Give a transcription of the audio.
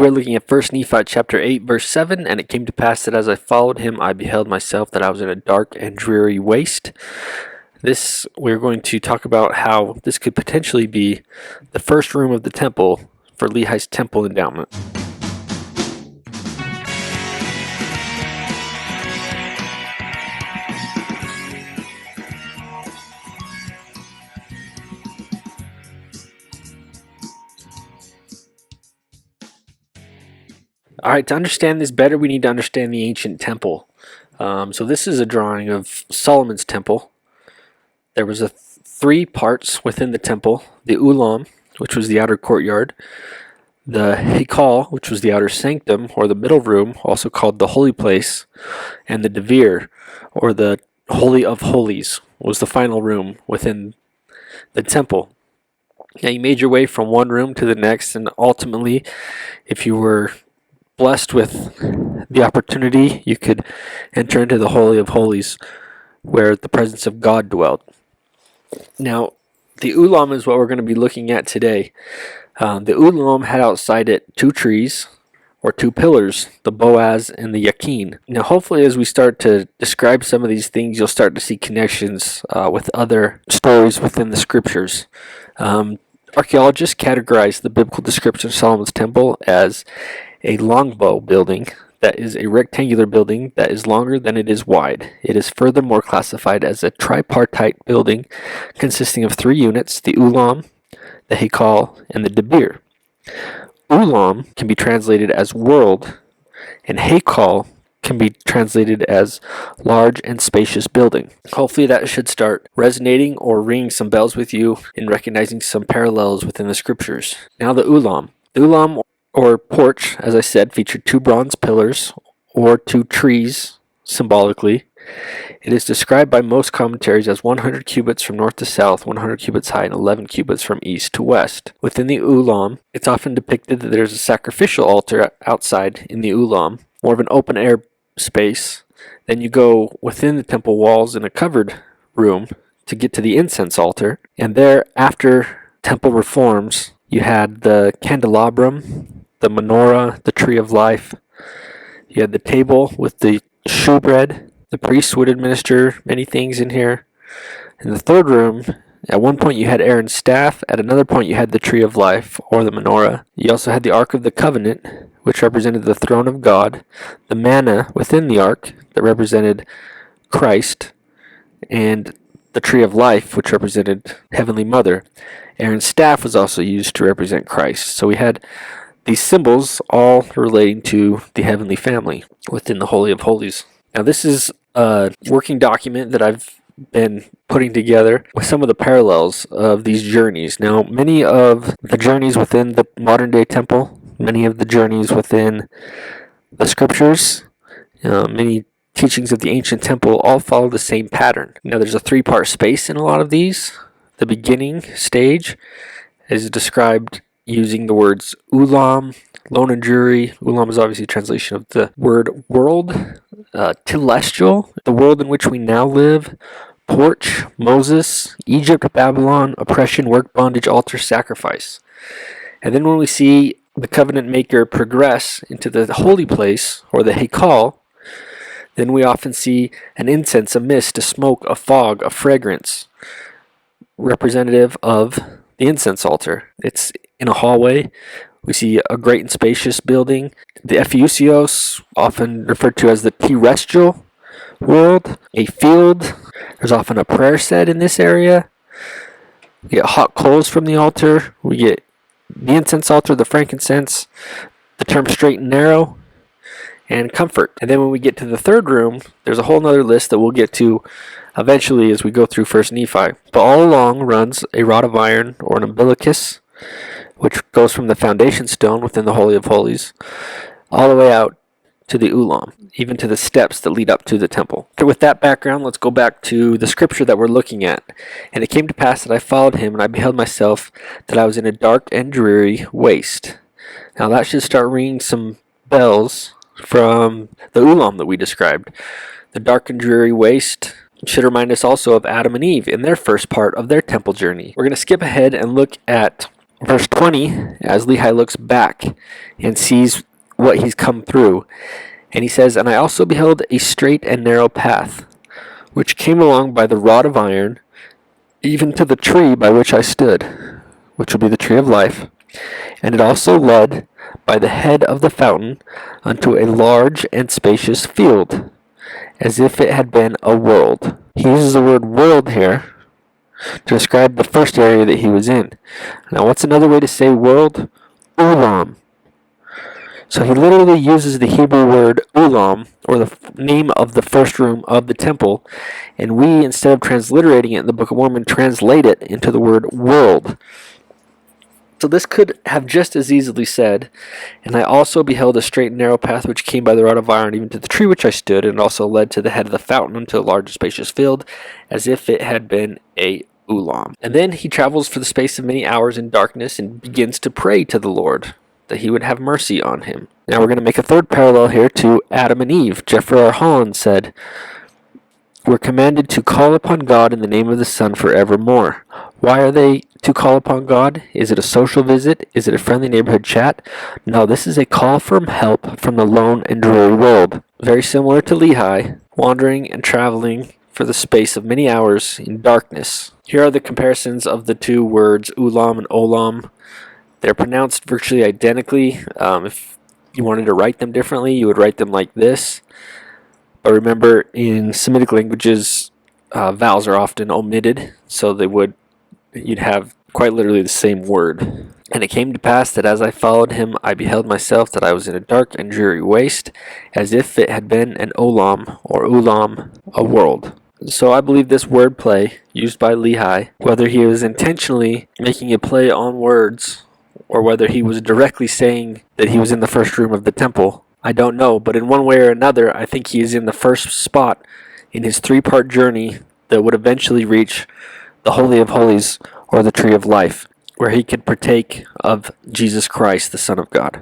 we're looking at 1 Nephi chapter 8, verse 7, and it came to pass that as I followed him, I beheld myself that I was in a dark and dreary waste. We're going to talk about how this could potentially be the first room of the temple for Lehi's temple endowment. All right, to understand this better, we need to understand the ancient temple. So this is a drawing of Solomon's temple. There was three parts within the temple: the Ulam, which was the outer courtyard; the Hekal, which was the outer sanctum, or the middle room, also called the holy place; and the Devir, or the Holy of Holies, was the final room within the temple. Now you made your way from one room to the next, and ultimately, if you were blessed with the opportunity, you could enter into the Holy of Holies, where the presence of God dwelled. Now, the Ulam is what we're going to be looking at today. The Ulam had outside it two trees, or two pillars, the Boaz and the Yakin. Now, hopefully, as we start to describe some of these things, you'll start to see connections with other stories within the scriptures. Archaeologists categorize the biblical description of Solomon's temple as a longbow building, that is a rectangular building that is longer than it is wide. It is furthermore classified as a tripartite building consisting of three units: the Ulam, the Hekal, and the Debir. Ulam can be translated as world, and Hekal can be translated as large and spacious building. Hopefully that should start resonating or ringing some bells with you in recognizing some parallels within the scriptures. Now the Ulam. The Ulam, or porch, as I said, featured two bronze pillars, or two trees, symbolically. It is described by most commentaries as 100 cubits from north to south, 100 cubits high, and 11 cubits from east to west. Within the Ulam, it's often depicted that there's a sacrificial altar outside in the Ulam, more of an open-air space. Then you go within the temple walls in a covered room to get to the incense altar, and there, after temple reforms, you had the candelabrum, the menorah, the tree of life. You had the table with the shewbread. The priests would administer many things in here. In the third room, at one point you had Aaron's staff. At another point you had the tree of life, or the menorah. You also had the Ark of the Covenant, which represented the throne of God. The manna within the ark, that represented Christ. And the tree of life, which represented Heavenly Mother. Aaron's staff was also used to represent Christ. So we had these symbols all relating to the heavenly family within the Holy of Holies. Now this is a working document that I've been putting together with some of the parallels of these journeys. Now many of the journeys within the modern day temple, many of the journeys within the scriptures, many teachings of the ancient temple all follow the same pattern. Now there's a three-part space in a lot of these. The beginning stage is described using the words Ulam, lone and dreary. Ulam is obviously a translation of the word world. Telestial, the world in which we now live. Porch, Moses, Egypt, Babylon, oppression, work, bondage, altar, sacrifice. And then when we see the covenant maker progress into the holy place, or the Hekal, then we often see an incense, a mist, a smoke, a fog, a fragrance, representative of the incense altar. It's in a hallway. We see a great and spacious building. The Ephiusios, often referred to as the terrestrial world. A field. There's often a prayer said in this area. We get hot coals from the altar. We get the incense altar, the frankincense, the term straight and narrow, and comfort. And then when we get to the third room, there's a whole other list that we'll get to eventually as we go through 1 Nephi. But all along runs a rod of iron, or an umbilicus, which goes from the foundation stone within the Holy of Holies all the way out to the Ulam, even to the steps that lead up to the temple. So with that background, let's go back to the scripture that we're looking at. And it came to pass that I followed him, and I beheld myself that I was in a dark and dreary waste. Now that should start ringing some bells from the Ulam that we described. The dark and dreary waste should remind us also of Adam and Eve in their first part of their temple journey. We're going to skip ahead and look at Verse 20, as Lehi looks back and sees what he's come through, and he says, "And I also beheld a straight and narrow path, which came along by the rod of iron, even to the tree by which I stood," which will be the tree of life. "And it also led by the head of the fountain unto a large and spacious field, as if it had been a world." He uses the word world here to describe the first area that he was in. Now, what's another way to say world? Ulam. So he literally uses the Hebrew word Ulam, or the name of the first room of the temple, and we, instead of transliterating it in the Book of Mormon, translate it into the word world. So this could have just as easily said, "And I also beheld a straight and narrow path which came by the rod of iron even to the tree which I stood, and also led to the head of the fountain unto a large and spacious field, as if it had been a Ulam." And then he travels for the space of many hours in darkness and begins to pray to the Lord that he would have mercy on him. Now we're going to make a third parallel here to Adam and Eve. Jeffrey R. Holland said, "We're commanded to call upon God in the name of the Son forevermore." Why are they to call upon God? Is it a social visit? Is it a friendly neighborhood chat? No, this is a call for help from the lone and dreary world. Very similar to Lehi, wandering and traveling for the space of many hours in darkness. Here are the comparisons of the two words, Ulam and Olam. They're pronounced virtually identically. If you wanted to write them differently, you would write them like this. But remember, in Semitic languages, vowels are often omitted, so you'd have quite literally the same word. "And it came to pass that as I followed him, I beheld myself that I was in a dark and dreary waste, as if it had been an Olam, or Ulam, a world." So I believe this wordplay used by Lehi, whether he was intentionally making a play on words, or whether he was directly saying that he was in the first room of the temple, I don't know. But in one way or another, I think he is in the first spot in his three-part journey that would eventually reach the Holy of Holies, or the Tree of Life, where he could partake of Jesus Christ, the Son of God.